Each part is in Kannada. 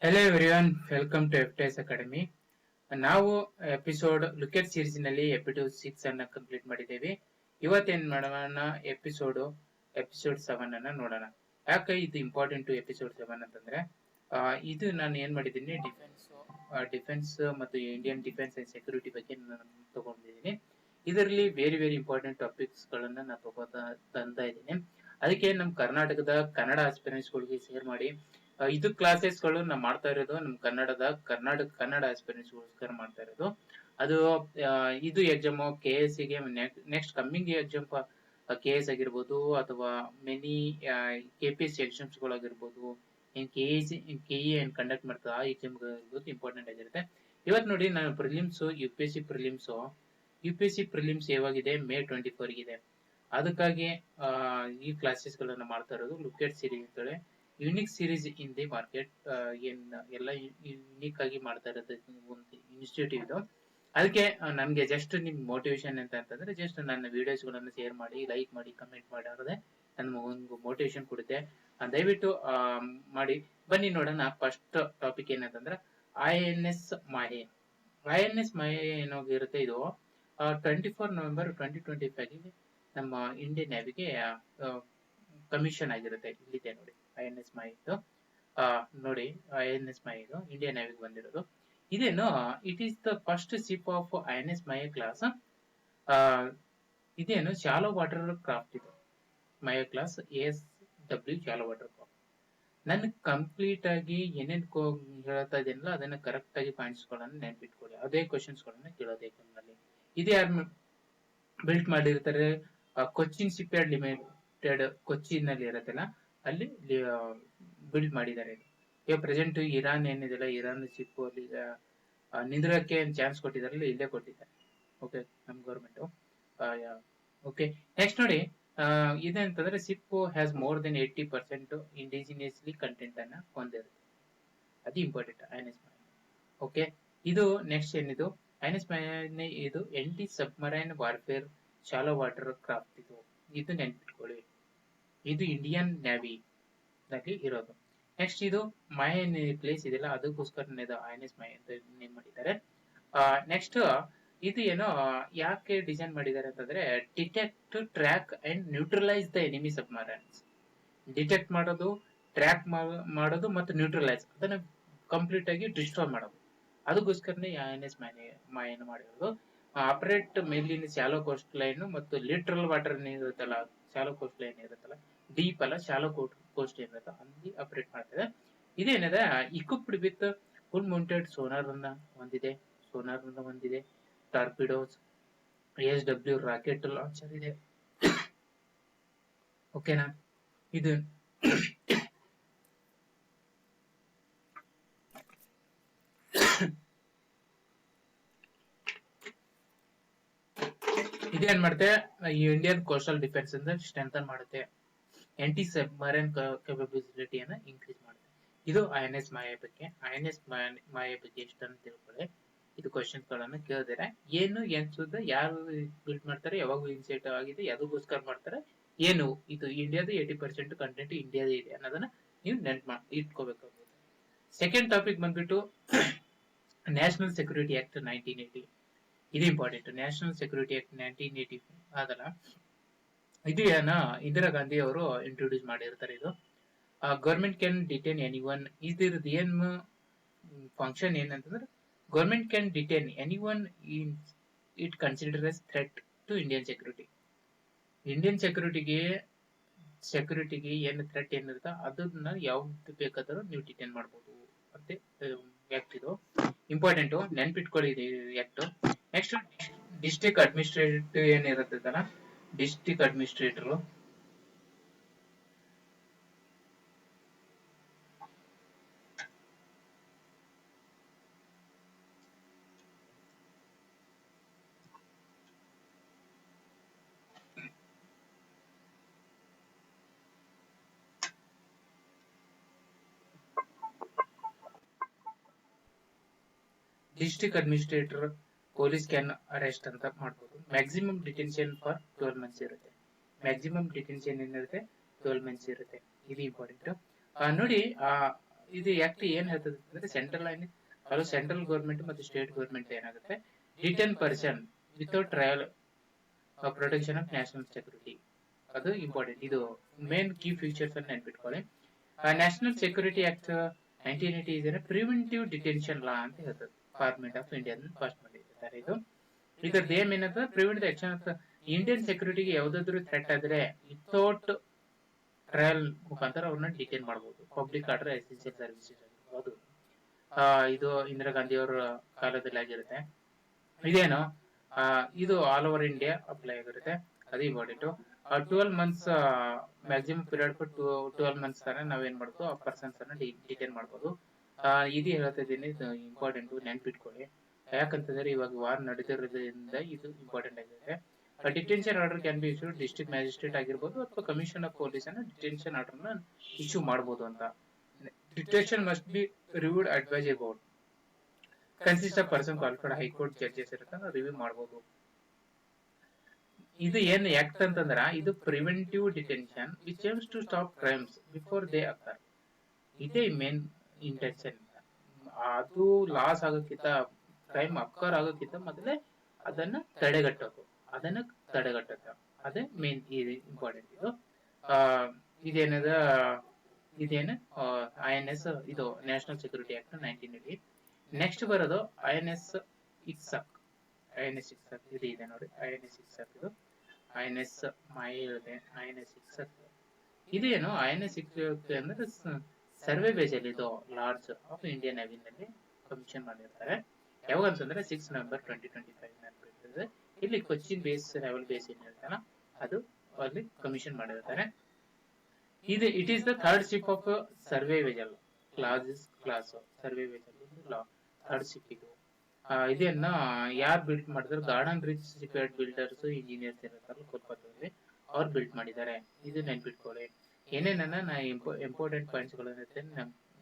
Hello everyone, welcome to FTS Academy. ನಾವು ಎಪಿಸೋಡ್ ಲುಕೆಟ್ ಸೀರೀಸ್ ನಲ್ಲಿ ಎಪಿಸೋಡ್ 6 ಅನ್ನ ಕಂಪ್ಲೀಟ್ ಮಾಡಿದ್ದೇವೆ. ಇವತ್ತೇನ್ ಮಾಡೋಣ ಎಪಿಸೋಡ್ 7 ಅನ್ನ ನೋಡೋಣ. ಯಾಕೆ ಇದು ಇಂಪಾರ್ಟೆಂಟ್ ಎಪಿಸೋಡ್ 7 ಅಂತಂದ್ರೆ ಇದು ನಾನು ಏನ್ ಮಾಡಿದ್ದೀನಿ ಡಿಫೆನ್ಸ್ ಮತ್ತು ಇಂಡಿಯನ್ ಡಿಫೆನ್ಸ್ ಅಂಡ್ ಸೆಕ್ಯೂರಿಟಿ ಬಗ್ಗೆ ನಾನು ತಗೊಂಡಿದ್ದೀನಿ. ಇದರಲ್ಲಿ ವೆರಿ ಇಂಪಾರ್ಟೆಂಟ್ ಟಾಪಿಕ್ಸ್ ಗಳನ್ನ ನಾನು ತಂದ ಇದ್ದೀನಿ. ಅದಕ್ಕೆ ನಮ್ಮ ಕರ್ನಾಟಕದ ಕನ್ನಡ ಆಸ್ಪಿರೆಂಟ್ಸ್ ಗಳಿಗೆ ಶೇರ್ ಮಾಡಿ. ಇದು ಕ್ಲಾಸಸ್ ಗಳು ನಾವು ಮಾಡ್ತಾ ಇರೋದು ನಮ್ಮ ಕನ್ನಡ ಆಸ್ಪಿರೆಂಟ್ಸ್ ಗೋಸ್ಕರ ಮಾಡ್ತಾ ಇರೋದು. ಅದು ಇದು ಎಕ್ಸಾಮ್ KS ಗೆ ನೆಕ್ಸ್ಟ್ ಕಮ್ಮಿಂಗ್ ಎಕ್ಸಾಮ್ KS ಆಗಿರ್ಬೋದು ಅಥವಾ ಮೆನಿ KPSC ಎಕ್ಸಾಮ್ಸ್ ಗಳಾಗಿರ್ಬೋದು, KE ಏನ್ ಕಂಡಕ್ಟ್ ಮಾಡ್ತಾರೆ ಆ ಎಕ್ಸಾಮ್ ಇಂಪಾರ್ಟೆಂಟ್ ಆಗಿರುತ್ತೆ. ಇವತ್ತು ನೋಡಿ ನಾನು ಪ್ರಿಲಿಮ್ಸ್ UPSC ಪ್ರಿಲಿಮ್ಸ್ ಯಾವಾಗಿದೆ ಮೇ 24 ಇದೆ. ಅದಕ್ಕಾಗಿ ಈ ಕ್ಲಾಸಸ್ ಗಳನ್ನ ಮಾಡ್ತಾ ಇರೋದು. ಲುಕೆಟ್ ಸೀರೀಸ್ ಅಂತೇಳಿ unique series in the market, ಏನ್ ಎಲ್ಲ ಯುನಿಕ್ ಆಗಿ ಮಾಡ್ತಾ ಇರೋದು ಒಂದು ಇನ್ಸ್ಟಿಟ್ಯೂಟ್ ಇದು. ಅದಕ್ಕೆ ನನ್ಗೆ ಜಸ್ಟ್ ನಿಮ್ ಮೋಟಿವೇಶನ್ ಅಂತಂದ್ರೆ ಜಸ್ಟ್ ನನ್ನ ವಿಡಿಯೋಸ್ ಗಳನ್ನ ಶೇರ್ ಮಾಡಿ, ಲೈಕ್ ಮಾಡಿ, ಕಮೆಂಟ್ ಮಾಡೋದೇ ನನ್ಗೆ ಒಂದು ಮೋಟಿವೇಶನ್ ಕೊಡುತ್ತೆ. ದಯವಿಟ್ಟು ಮಾಡಿ. ಬನ್ನಿ ನೋಡೋಣ. ಫಸ್ಟ್ ಟಾಪಿಕ್ ಏನಂತಂದ್ರೆ INS ಮಾಹೆ ಏನಾಗಿರುತ್ತೆ. ಇದು 24 ನವೆಂಬರ್ 2025 ನಮ್ಮ ಇಂಡಿಯನ್ ನೇವಿಗೆ ಕಮಿಷನ್ ಆಗಿರುತ್ತೆ. ಇಲ್ಲಿದೆ ನೋಡಿ INS ಮಾಹೆ ನೋಡಿ INS ಮಾಹೆ ಇಂಡಿಯನ್ ನೇವಿಗೆ ಬಂದಿರೋದು. ಇದೇನು it is the first ship of INS Mahe class. ಇದೇನು ಶಾಲೋ ವಾಟರ್ ಕ್ರಾಫ್ಟ್. ಇದು Mahe class ASW shallow water craft. ನನ್ ಕಂಪ್ಲೀಟ್ ಆಗಿ ಏನೇನ್ ಹೇಳ್ತಾ ಇದೀನಲ್ಲ ಅದನ್ನ ಕರೆಕ್ಟ್ ಆಗಿ ಪಾಯಿಂಟ್ಸ್ ಗಳನ್ನ ನೆನ್ಪಿಟ್ಕೊಳ್ಳಿ. ಅದೇ ಕ್ವಶನ್ಸ್ ಗಳನ್ನ ಕೇಳೋದು ಎಕ್ಸಾಮ್ ನಲ್ಲಿ. ಇದು ಯಾರು ಬಿಲ್ಟ್ ಮಾಡಿರ್ತಾರೆ? Cochin ship yard limited, Cochin ನಲ್ಲಿ ಇರತ್ತಲ್ಲ ಅಲ್ಲಿ ಬಿಲ್ಡ್ ಮಾಡಿದ್ದಾರೆ. ಈಗ ಪ್ರೆಸೆಂಟ್ ಇರಾನ್ ಏನಿದೆಲ್ಲ, ಇರಾನ್ ಶಿಪ್ ಅಲ್ಲಿ ನಿಂದ್ರಕ್ಕೆ ಚಾನ್ಸ್ ಕೊಟ್ಟಿದಾರಲ್ಲ, ಇಲ್ಲೇ ಕೊಟ್ಟಿದ್ದಾರೆ. ಓಕೆ, ನಮ್ ಗೌರ್ಮೆಂಟ್. ಓಕೆ, ನೆಕ್ಸ್ಟ್ ನೋಡಿ ಇದಂತಂದ್ರೆ ship has more than 80% indigenously content ಅನ್ನ ಹೊಂದಿರುತ್ತೆ. ಅದು ಇಂಪಾರ್ಟೆಂಟ್ INS ಮಾಹೆ. ಓಕೆ, ಇದು ನೆಕ್ಸ್ಟ್ ಏನಿದು INS ಮಾಹೆ, ಇದು anti submarine warfare shallow water craft. ಇದು ನೆನ್ಪಿಟ್ಕೊಳ್ಳಿ. ಇದು ಇಂಡಿಯನ್ ನೇವಿ ನಲ್ಲಿ ಇರೋದು. ನೆಕ್ಸ್ಟ್ ಇದು ಮಾಹೆ ಪ್ಲೇಸ್ ಇದೆಯಲ್ಲ ಅದಕ್ಕೋಸ್ಕರ INS ಮಾಹೆ ಅಂತ ನೇಮ್ ಮಾಡಿದ್ದಾರೆ. ನೆಕ್ಸ್ಟ್ ಇದು ಏನೋ ಯಾಕೆ ಡಿಸೈನ್ ಮಾಡಿದ್ದಾರೆ ಅಂತಂದ್ರೆ detect, track and neutralise the enemy submarines. Detect ಮಾಡೋದು, ಟ್ರ್ಯಾಕ್ ಮಾಡೋದು ಮತ್ತು ನ್ಯೂಟ್ರಲೈಸ್ ಅದನ್ನ ಕಂಪ್ಲೀಟ್ ಆಗಿ ಡಿಸ್ಟ್ರಾಯ್ ಮಾಡೋದು. ಅದಕ್ಕೋಸ್ಕರನೇ INS ಮಾಹೆಯನ್ನು ಮಾಡಿರೋದು. ಆಪರೇಟ್ ಮೇಲಿನ ಶಾಲೋ ಕೋಸ್ಟ್ ಲೈನ್ ಮತ್ತು ಲಿಟ್ರಲ್ ವಾಟರ್ ಇರುತ್ತಲ್ಲ, ಶಾಲೋ ಕೋಸ್ಟ್ ಲೈನ್ ಇರುತ್ತಲ್ಲ, ಡೀಪ್ ಅಲ್ಲ, ಶಾಲೋ ಕೋಸ್ಟ್ ಇರುತ್ತೆ, ಅಲ್ಲಿ ಆಪರೇಟ್ ಮಾಡ್ತದೆ. ಇದೇನಿದೆ equipped with full mounted sonar ಅನ್ನ ಹೊಂದಿದೆ. ಟಾರ್ಪಿಡೋಸ್, ASW ರಾಕೆಟ್ ಲಾಂಚರ್ ಇದೆ. ಓಕೆನಾ? ಇದು ಇದೇನ್ ಮಾಡುತ್ತೆ, ಇಂಡಿಯನ್ ಕೋಸ್ಟಲ್ ಡಿಫೆನ್ಸ್ ಅನ್ನ ಸ್ಟ್ರೆಂಥನ್ ಮಾಡುತ್ತೆ. ಆಂಟಿ ಸಬ್ಮರೈನ್ ಕೆಪಬಿಲಿಟಿಯನ್ನ ಇನ್ಕ್ರೀಸ್ ಮಾಡುತ್ತೆ. ಇದು INS ಮಾಹೆ ಬಗ್ಗೆ. INS ಮಾಹೆ ಬಗ್ಗೆ ಎಷ್ಟನ್ನು ತಿಳ್ಕೊಳ್ಳಿ. ಇದು ಕ್ವಶನ್ಸ್ ಗಳನ್ನ ಕೇಳಿದ್ರೆ ಏನು ಎನ್ಸುತ್ತೆ, ಯಾರು ಬಿಲ್ಡ್ ಮಾಡ್ತಾರೆ, ಯಾವಾಗ ಇನ್ಸೈಟ್ ಆಗಿದೆ, ಯಾವ್ದಕ್ಕೋಸ್ಕರ ಮಾಡ್ತಾರೆ, ಏನು ಇದು ಇಂಡಿಯಾದ 80% ಕಂಟೆಂಟ್ ಇಂಡಿಯಾದ ಇದೆ ಅನ್ನೋದನ್ನ ನೀವು ಇಟ್ಕೋಬೇಕಾಗುತ್ತೆ. ಸೆಕೆಂಡ್ ಟಾಪಿಕ್ ಬಂದ್ಬಿಟ್ಟು ನ್ಯಾಷನಲ್ ಸೆಕ್ಯೂರಿಟಿ ಆಕ್ಟ್ 1980. ಇದು ಇಂಪಾರ್ಟೆಂಟ್. ನ್ಯಾಷನಲ್ ಸೆಕ್ಯೂರಿಟಿ ಆಕ್ಟ್ 1980 ಅದಲ್ಲ, ಇದು ಏನ ಇಂದಿರಾ ಗಾಂಧಿ ಅವರು ಇಂಟ್ರೊಡ್ಯೂಸ್ ಮಾಡಿರ್ತಾರೆ. ಇದು ಗವರ್ಮೆಂಟ್ ಕ್ಯಾನ್ ಡಿಟೈನ್ ಎನಿವನ್. ಇದ್ರದ್ದು ಏನ್ ಫಂಕ್ಷನ್ ಏನಂತಂದ್ರೆ government can detain anyone it consider as threat to Indian security. Indian ಸೆಕ್ಯೂರಿಟಿಗೆ ಏನ್ ಥ್ರೆಟ್ ಏನಿರುತ್ತ ಅದನ್ನ ಯಾವ್ದು ಬೇಕಾದರೂ ನೀವು ಡಿಟೈನ್ ಮಾಡಬಹುದು ಅಂತ ಆಕ್ಟ್. ಇದು ಇಂಪಾರ್ಟೆಂಟ್, ನೆನ್ಪಿಟ್ಕೊಳ್ಳಿ ಆಕ್ಟ್. ನೆಕ್ಸ್ಟ್ ಡಿಸ್ಟ್ರಿಕ್ಟ್ ಅಡ್ಮಿನಿಸ್ಟ್ರೇಟಿವ್ ಏನಿರುತ್ತಲ್ಲ, district administrator police can arrest ಅಂತ ಮಾಡಬಹುದು. ಮ್ಯಾಕ್ಸಿಮಮ್ ಡಿಟೆನ್ಷನ್ ಫಾರ್ 12 ಮಂತ್ಸ್ ಇರುತ್ತೆ. ಮ್ಯಾಕ್ಸಿಮಮ್ ಡಿಟೆನ್ಷನ್ ಏನಿರುತ್ತೆ 12 ಮಂತ್ಸ್ ಇರುತ್ತೆ. ಇದು ಇಂಪಾರ್ಟೆಂಟ್ ನೋಡಿ. ಇದು ಆಕ್ಟ್ ಏನ್ ಹೇಳ್ತದೆ ಅಂದ್ರೆ ಸೆಂಟ್ರಲ್ ಗೌರ್ಮೆಂಟ್ ಮತ್ತು ಸ್ಟೇಟ್ ಗೌರ್ಮೆಂಟ್ ಏನಾಗುತ್ತೆ detain person without trial protection of national security. ಅದು ಇಂಪಾರ್ಟೆಂಟ್. ಇದು ಮೇನ್ ಕೀ ಫೀಚರ್ಸ್ ಅನ್ನು ನೆನ್ಪಿಟ್ಕೊಳ್ಳಿ. ನ್ಯಾಷನಲ್ ಸೆಕ್ಯೂರಿಟಿ ಆಕ್ಟ್ 1980 ಇದೆ ಪ್ರಿವೆಂಟಿವ್ ಡಿಟೆನ್ಷನ್ ಲಾ ಅಂತ ಹೇಳ್ತದೆ. ಪಾರ್ಲಿಮೆಂಟ್ ಆಫ್ ಇಂಡಿಯಾ ಪಾಸ್ ಮಾಡಿರ್ತಾರೆ. ಇದ್ರದ್ದು ಏನ್ ಏನಂತ prevent the action of Indian ಸೆಕ್ಯೂರಿಟಿಗೆ ಯಾವ್ದಾದ್ರು ಥ್ರೆಟ್ ಆದ್ರೆ ವಿತೌಟ್ ಟ್ರಯಲ್ ಮುಖಾಂತರ ಅವ್ರನ್ನ ಡಿಟೈನ್ ಮಾಡಬಹುದು. ಪಬ್ಲಿಕ್ ಆರ್ಡರ್ ಎಸೆನ್ಷಿಯಲ್ ಸರ್ವಿಸಸ್ ಆಗಿರ್ಬೋದು. ಇದು ಇಂದಿರಾ ಗಾಂಧಿ ಅವರ ಕಾಲದಲ್ಲಿ ಆಗಿರುತ್ತೆ. ಇದೇನು ಇದು ಆಲ್ ಓವರ್ ಇಂಡಿಯಾ ಅಪ್ಲೈ ಆಗಿರುತ್ತೆ. ಅದು important. 12 months maximum period for 12 months ತಾನೆ ನಾವೇನ್ ಮಾಡ್ಬೋದು ಆ ಪರ್ಸನ್ಸ್ ಅನ್ನ ಡಿಟೈನ್ ಮಾಡ್ಬೋದು. ಇದು ಹೇಳ್ತಾ ಇದ್ದೀನಿ, ಇಂಪಾರ್ಟೆಂಟ್, ನೆನ್ಪಿಟ್ಕೊಳ್ಳಿ. ಯಾಕಂತಂದ್ರೆ ಇವಾಗ ವಾರ್ ನಡೆದಿರೋದ್ರಿಂದ ಇದು ಇಂಪಾರ್ಟೆಂಟ್ ಆಗಿದೆ. Detention order can be issued district magistrate ಆಗಿರ್ಬೋದು ಅಥವಾ ಕಮಿಷನ್ ಆಫ್ ಪೊಲೀಸ್ ಅನ್ನ ಡಿಟೆನ್ಷನ್ ಆರ್ಡರ್ ನ ಇಶ್ಯೂ ಮಾಡಬಹುದು ಅಂತ. Detention must be reviewed advise about consist of person qualified High Court judges ಇರುತ್ತೆ, ರಿವ್ಯೂ ಮಾಡಬಹುದು. ಇದು ಏನ್ ಆಕ್ಟ್ ಅಂತಂದ್ರ ಇದು preventive detention which aims to stop crimes before they occur. ಇದೇ ಮೇನ್ ಇಂಟೆನ್ಷನ್. ಅದು ಲಾಸ್ ಆಗೋಕ್ಕಿಂತ ಕ್ರೈಮ್ ಅಕ್ಕರ್ ಆಗೋಕ್ಕಿಂತ ಮೊದಲೇ ಅದನ್ನ ತಡೆಗಟ್ಟೋದು, ಅದೇ ಮೇನ್ ಇಂಪಾರ್ಟೆಂಟ್. ಇದೇನು INS, ಇದು ನ್ಯಾಷನಲ್ ಸೆಕ್ಯೂರಿಟಿ ಆಕ್ಟ್ 1980. ನೆಕ್ಸ್ಟ್ ಬರೋದು INS ಇಕ್ಸಕ್. ಇದು ಇದೆ ನೋಡಿ, INS ಇಕ್ಸಕ್. ಇದು INS ಇಕ್ಸಕ್. ಇದೇನು INS ಇಕ್ಸಕ್ ಅಂದ್ರೆ ಸರ್ವೆ ಬೇಸ್ ಅಲ್ಲಿ ಇದು ಲಾರ್ಡ್ಸ್ ಆಫ್ ಇಂಡಿಯನ್ ನೇವಿ ನಲ್ಲಿ ಕಮಿಷನ್ ಮಾಡಿರ್ತಾರೆ. ಯಾವಾಗ ಅಂತಂದ್ರೆ 6 ನವೆಂಬರ್ 2025 ಇಲ್ಲಿ ಕೊಚ್ಚಿನ್ ನಾವಲ್ ಬೇಸ್ ಏನ್ ಹೇಳ್ತಾನ ಅದು ಅಲ್ಲಿ ಕಮಿಷನ್ ಮಾಡಿರ್ತಾರೆ. It is the third ship of survey vessel class. Survey vessel third ship ಇದು. ಇದನ್ನ ಯಾರು ಬಿಲ್ಡ್ ಮಾಡಿದ್ರು? Garden rich ship yard builders engineers ಇರುತ್ತಲ್ಲ ಕೋಲ್ಕತ್ತಾದಲ್ಲಿ, ಅವ್ರು ಬಿಲ್ಡ್ ಮಾಡಿದ್ದಾರೆ. ಇದು ನೆನ್ಪಿಟ್ಕೊಳ್ಳಿ. ಏನೇನ ಇಂಪಾರ್ಟೆಂಟ್ ಪಾಯಿಂಟ್ಸ್ ಗಳಿರುತ್ತೆ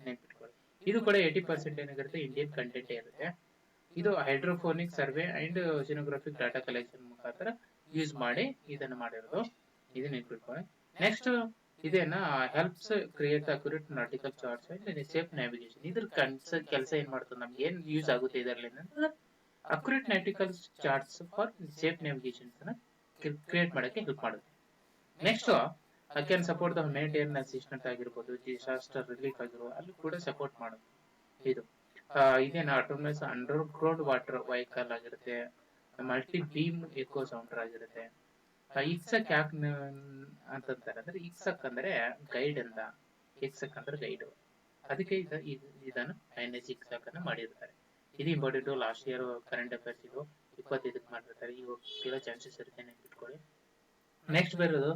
ನೆನ್ಪಿಟ್ಕೊಳ್ಳಿ. ಇದು ಕೂಡ 80% ಏನಾಗಿರುತ್ತೆ ಇಂಡಿಯನ್ ಕಂಟೆಂಟ್ ಇರುತ್ತೆ. ಇದು hydrophonic survey and oceanographic data collection ಮುಖಾಂತರ ಯೂಸ್ ಮಾಡಿ ಇದನ್ನ ಮಾಡಿರೋದು. ಇದು ನೆನ್ಪಿಟ್ಕೊಳ್ಳಿ. ನೆಕ್ಸ್ಟ್ ಇದೇನ helps create accurate nautical charts and safe navigation. ಇದ್ರ ಕೆಲಸ ಏನ್ ಮಾಡ್ತದೆ, ನಮ್ಗೆ ಏನ್ ಯೂಸ್ ಆಗುತ್ತೆ ಇದರಲ್ಲಿ ಅಂದ್ರೆ accurate nautical charts for safe navigation create ಮಾಡಕ್ಕೆ ಹೆಲ್ಪ್ ಮಾಡುತ್ತೆ. Next can support the humanitarian assistant ಆಗಿರ್ಬೋದು, ಡಿಸಾಸ್ಟರ್ ರಿಲೀಫ್ ಆಗಿರ್ಬೋದು, ಅಲ್ಲಿ ಕೂಡ ಸಪೋರ್ಟ್ ಮಾಡುತ್ತೆ. ಇದೇನ autonomous under ground water vehicle ಆಗಿರುತ್ತೆ, ಮಲ್ಟಿ ಬೀಮ್ ಎಕೋ ಸೌಂಡರ್ ಆಗಿರುತ್ತೆ. ಇಕ್ಸಕ್ ಯಾಕೆ ಅಂತಂತಾರೆ ಅಂದ್ರೆ ಇಕ್ಸಕ್ ಅಂದ್ರೆ ಗೈಡ್ ಅಂತ. ಇಕ್ಸಕ್ ಅಂದ್ರೆ ಗೈಡ್. ಅದಕ್ಕೆ ಇದನ್ನು INS ಇಕ್ಸಕ್ ಅನ್ನ ಮಾಡಿರ್ತಾರೆ. ಇದು important. Last year current affairs ಇದು 25ಕ್ಕೆ ಮಾಡಿರ್ತಾರೆ. ಇವಾಗ ಕೇಳೋ ಚಾನ್ಸಸ್ ಇರುತ್ತೆ, ನೆನ್ಪಿಟ್ಕೊಳ್ಳಿ. ನೆಕ್ಸ್ಟ್ ಬರೋದು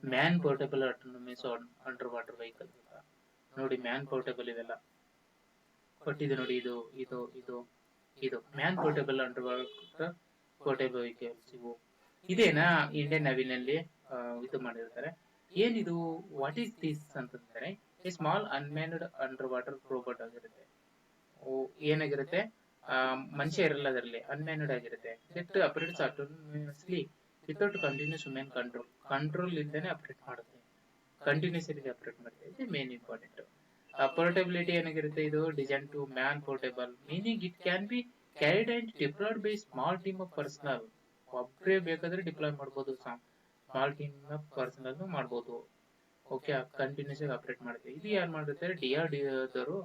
man portable autonomous under water vehicle. ನೋಡಿ ಮ್ಯಾನ್ ಪೋರ್ಟಬಲ್ ಇವೆಲ್ಲ ಕೊಟ್ಟಿದೆ ನೋಡಿ. ಇದು man portable under water portable vehicles. ಇದೇನಾ ಇಂಡಿಯನ್ ನೇವಿನಲ್ಲಿ ಇದು ಮಾಡಿರ್ತಾರೆ. ಏನಿದು, ವಾಟ್ ಈಸ್ ದಿಸ್ ಅಂತಂದ್ರೆ a small unmanned under water robot ಆಗಿರುತ್ತೆ. ಏನಾಗಿರುತ್ತೆ, ಮನುಷ್ಯ ಇರಲ್ಲ ಅದರಲ್ಲಿ, ಅನ್ಮ್ಯಾನ್ಡ್ ಆಗಿರುತ್ತೆ. That operates autonomously without continuous human control ಇಲ್ದೇನೆ ಆಪರೇಟ್ ಮಾಡುತ್ತೆ, ಕಂಟಿನ್ಯೂಸ್ ಆಗಿ ಆಪರೇಟ್ ಮಾಡುತ್ತೆ. ಇದು ಮೇನ್ ಇಂಪಾರ್ಟೆಂಟ್. ಪೋರ್ಟಬಿಲಿಟಿ ಏನಾಗಿರುತ್ತೆ, ಇದು design to man portable, meaning it can be carried and deployed by small team of personnel. ಒಬ್ಬರೇ ಬೇಕಾದ್ರೆ ಡಿಪ್ಲಾಯ್ ಮಾಡಬಹುದು, ಸ್ಮಾಲ್ ಟೀಮ್ ಆಫ್ ಪರ್ಸನಲ್ ಮಾಡಬಹುದು. ಓಕೆ, ಕಂಟಿನ್ಯೂಸ್ ಆಗಿ ಆಪರೇಟ್ ಮಾಡುತ್ತೆ. ಇದು ಯಾರು ಮಾಡಿರ್ತಾರೆ? DRDO ದವರು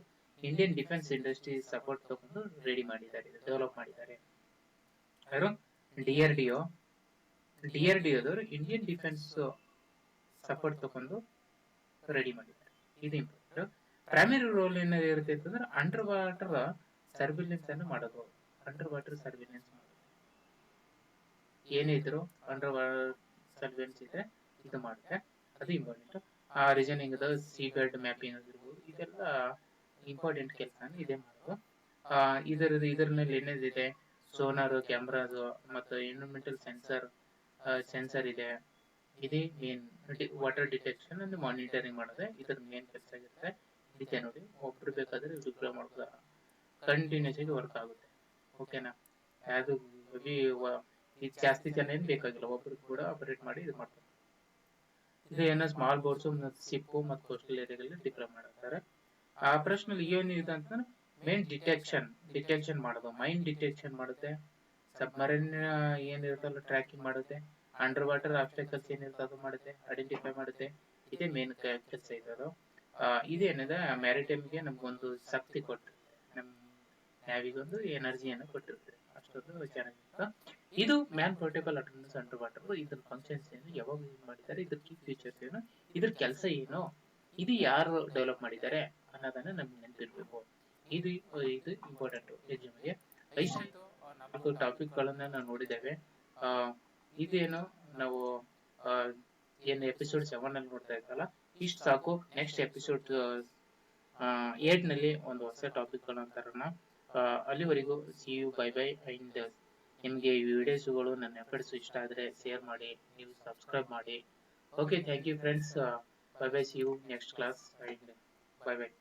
ಇಂಡಿಯನ್ ಡಿಫೆನ್ಸ್ ಇಂಡಸ್ಟ್ರಿ ಸಪೋರ್ಟ್ ತಗೊಂಡು ರೆಡಿ ಮಾಡಿದ್ದಾರೆ, ಡೆವಲಪ್ ಮಾಡಿದ್ದಾರೆ. ಯಾರು? DRDO ದವರು ಇಂಡಿಯನ್ ಡಿಫೆನ್ಸ್ ಸಪೋರ್ಟ್ ತಗೊಂಡು ರೆಡಿ ಮಾಡಿದ್ದಾರೆ. ಇದು ಇಂಪಾರ್ಟೆಂಟ್. ಪ್ರೈಮರಿ ರೋಲ್ ಏನಿರುತ್ತೆ ಅಂತಂದ್ರೆ ಅಂಡರ್ ವಾಟರ್ ಸರ್ವಿಲೆನ್ಸ್ ಅನ್ನು ಮಾಡೋದು. ಅಂಡರ್ ವಾಟರ್ ಸರ್ವಿಲೆನ್ಸ್ ಮಾಡೋದು ಏನಿದ್ರು ಅಂಡರ್ ವಾಟರ್ ಸರ್ವಿಲೆನ್ಸ್ ಇದೆ, ಇದು ಮಾಡುತ್ತೆ. ಅದು important. Reasoning sea bed mapping ಆಗಿರ್ಬೋದು, ಇದೆಲ್ಲ ಇಂಪಾರ್ಟೆಂಟ್ ಕೆಲಸ ಇದೇ ಮಾಡೋದು. ಇದರಲ್ಲಿ ಏನೇನಿದೆ, ಸೋನಾರ್, ಕ್ಯಾಮ್ರಾಸ್ ಮತ್ತು ಎನ್ವಿರಾನ್ಮೆಂಟಲ್ ಸೆನ್ಸರ್ ಇದೆ. ಇದೇ main water detection and monitoring ಮಾಡೋದೇ ಇದ್ರ ಮೇನ್ ಕೆಲಸ ಆಗಿರುತ್ತೆ. ಇದೆ ನೋಡಿ, ಒಬ್ರು ಬೇಕಾದ್ರೆ ರಿಪ್ಲೈ ಮಾಡೋದು, ಕಂಟಿನ್ಯೂಸ್ ಆಗಿ ವರ್ಕ್ ಆಗುತ್ತೆ. ಓಕೆನಾ? ಯಾವುದು ಜಾಸ್ತಿ ಜನ ಏನ್ ಬೇಕಾಗಿಲ್ಲ, ಒಬ್ರು ಕೂಡ ಆಪರೇಟ್ ಮಾಡಿ ಇದು ಮಾಡ್ತಾರೆ. ಇದು ಏನೋ ಸ್ಮಾಲ್ ಬೋಟ್ಸ್, ಶಿಪ್ ಮತ್ತು ಕೋಸ್ಟಲ್ ಏರಿಯಾಗಳಲ್ಲಿ ಡಿಪ್ಲೈ ಮಾಡ್ತಾರೆ. ಆಪರೇಷನಲ್ ಏನಿದೆ ಅಂತಂದ್ರೆ ಮೇನ್ ಡಿಟೆಕ್ಷನ್ ಮಾಡೋದು, ಮೈನ್ ಡಿಟೆಕ್ಷನ್ ಮಾಡುತ್ತೆ, ಸಬ್ಮರೈನ್ ಏನಿರ್ತಲ್ಲ ಟ್ರ್ಯಾಕಿಂಗ್ ಮಾಡುತ್ತೆ, ಅಂಡರ್ ವಾಟರ್ ಆಬ್ಸ್ಟಕಲ್ಸ್ ಏನಿರುತ್ತೆ ಅದು ಮಾಡುತ್ತೆ, ಐಡೆಂಟಿಫೈ ಮಾಡುತ್ತೆ. ಇದೇ ಮೇನ್ ಕೆಲಸ ಇರೋದು. ಇದೇನಿದೆ ಮ್ಯಾರಿಟೈಮ್ಗೆ ನಮ್ಗೊಂದು ಶಕ್ತಿ ಕೊಟ್ಟಿರುತ್ತೆ, ನಮ್ ನ್ಯಾವಿಗೊಂದು ಎನರ್ಜಿಯನ್ನು ಕೊಟ್ಟಿರುತ್ತೆ, ಅಷ್ಟೊಂದು ಚೆನ್ನಾಗಿರುತ್ತೆ. ಇದು man portable autonomous under water. ಇದ್ರ ಫಂಕ್ಷನ್ಸ್ ಏನು, ಯಾವಾಗ ಯೂಸ್ ಮಾಡಿದ್ದಾರೆ, ಇದ್ರ ಕೀ ಫೀಚರ್ಸ್ ಏನು, ಇದ್ರ ಕೆಲಸ ಏನು, ಇದು ಯಾರು ಡೆವಲಪ್ ಮಾಡಿದ್ದಾರೆ ಅನ್ನೋದನ್ನ ನಮ್ಗೆ ನೆನಪಿರ್ಬೇಕು. ಇದು ಇದು ಇಂಪಾರ್ಟೆಂಟ್ ಎಕ್ಸಾಮ್ಗೆ. ಇಷ್ಟಾಯ್ತು 4 ಟಾಪಿಕ್ ಗಳನ್ನ ನಾವು ನೋಡಿದ್ದೇವೆ. ಇದೇನು ನಾವು ಏನು ಎಪಿಸೋಡ್ 7 ಅಲ್ಲಿ ನೋಡ್ತಾ ಇದ್ದಲ್ಲ, ಇಷ್ಟು ಸಾಕು. ನೆಕ್ಸ್ಟ್ ಎಪಿಸೋಡ್ 8 ನಲ್ಲಿ ಒಂದು ಹೊಸ ಟಾಪಿಕ್ ಗಳನ್ನ ತರೋಣ. ಅಲ್ಲಿವರೆಗೂ see you, bye bye. And ನಿಮ್ಗೆ ಈ ವಿಡಿಯೋಸ್ಗಳು ನನ್ನ ಎಫರ್ಟ್ಸ್ ಇಷ್ಟ ಆದ್ರೆ ಶೇರ್ ಮಾಡಿ, ನೀವು ಸಬ್ಸ್ಕ್ರೈಬ್ ಮಾಡಿ. Okay, thank you friends. Bye bye, see you next class. And bye by.